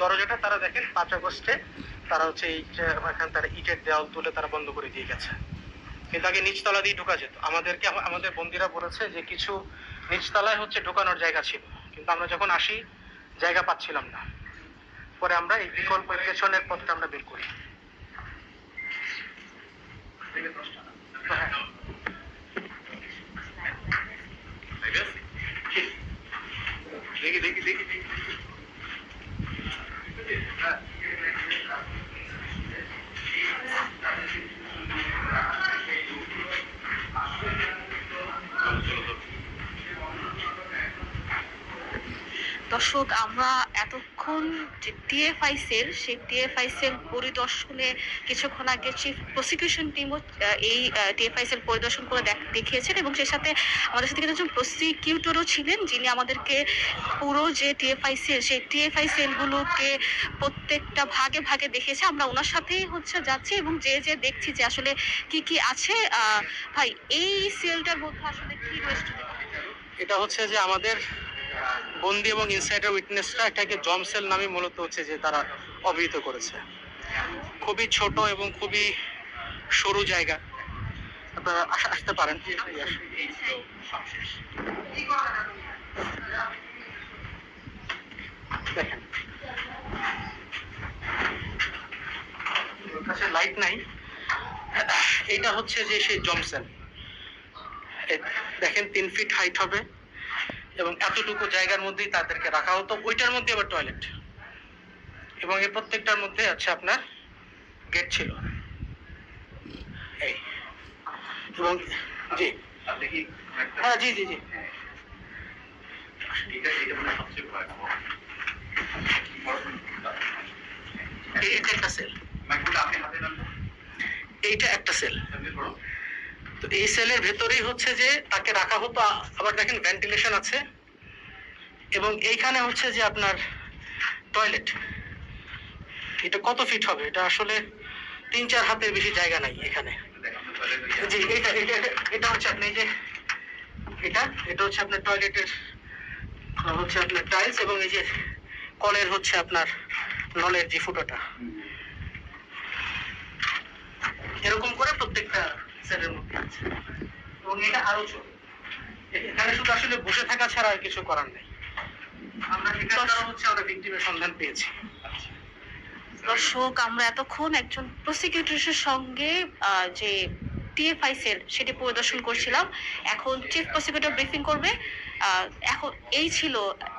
দরজাটা তারা দেখেন 5 আগস্টে তারা হচ্ছে এই এখানে তারা ইটের দেওয়াল তুলে তারা বন্ধ করে দিয়ে গেছে, কিন্তু আগে নিচতলা দিয়ে ঢোকা যেত। আমাদের বন্দীরা বলেছে যে কিছু নিচতলায় হচ্ছে ঢোকানোর জায়গা ছিল, কিন্তু আমরা যখন আসি জায়গা পাচ্ছিলাম না, পরে আমরা এই বিকল্প পেছনের পথটা আমরা বের করি। দেখি দেখি দেখি দেখি দর্শক, আমরা এতক্ষণ যে টিএফআই সেল, সেই টিএফআই সেল পরিদর্শনে কিছুক্ষণ আগে চিফ প্রসিকিউশন টিমও এই টিএফআই সেল পরিদর্শন করে দেখিয়েছেন, এবং সেই সাথে আমাদের সাথে একজন প্রসিকিউটরও ছিলেন, যিনি আমাদেরকে পুরো যে টিএফআই সেল, সেই টিএফআই সেলগুলোকে প্রত্যেকটা ভাগে ভাগে দেখিয়েছে। আমরা ওনার সাথেই হচ্ছে যাচ্ছি এবং যে দেখছি যে আসলে কি কি আছে। ভাই, এই সেলটার মধ্যে আসলে কি রয়েছে? এটা হচ্ছে যে আমাদের বন্দি এবং ইনসাইডার উইটনেসরা এটাকে জম সেল নামে মূলত হচ্ছে যে তারা অভিহিত করেছে। খুবই ছোট এবং খুবই সরু জায়গা, আপনারা আসতে পারেন। দেখেন কাছে লাইট নাই, এটা হচ্ছে যে সেই জম সেল। দেখেন 3 ফিট হাইট হবে এবং এতটুকু জায়গার মধ্যেই তাদেরকে রাখা হতো। ওইটার মধ্যে আবার টয়লেট, এবং এই প্রত্যেকটার মধ্যে আছে আপনার গেট ছিল। এই এবং জি হ্যাঁ জি জি জি এইটা একটা সেল, এইটা একটা সেল। তো এই সেলের ভেতরেই হচ্ছে যে তাকে রাখা হতো। আবার দেখেন ভেন্টিলেশন আছে, এবং এইখানে হচ্ছে যে আপনার টয়লেট। এটা কত ফিট হবে? এটা আসলে 3-4 হাতের বেশি জায়গা নাই এখানে। জি, এটা এটা এটা হচ্ছে আপনি যে এটা হচ্ছে আপনার টয়লেটের হচ্ছে আপনার টাইলস, এবং এই যে কলের হচ্ছে আপনার নলের যে ফুটোটা, এরকম করে প্রত্যেকটা সেলের মধ্যে আছে। এবং এটা আরো ছোট, এখানে শুধু আসলে বসে থাকা ছাড়া আর কিছু করার নেই। আমরা ভিকটিমের সন্ধান পেয়েছি। দর্শক, আমরা এতক্ষণ একজন প্রসিকিউটরের সঙ্গে যে টিএফআই সেল সেটি পরিদর্শন করছিলাম। এখন চিফ প্রসিকিউটর ব্রিফিং করবে। এখন এই ছিল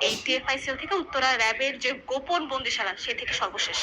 এই টিএফআই সেল থেকে উত্তরা র্যাবের যে গোপন বন্দিশালা, সে থেকে সর্বশেষ।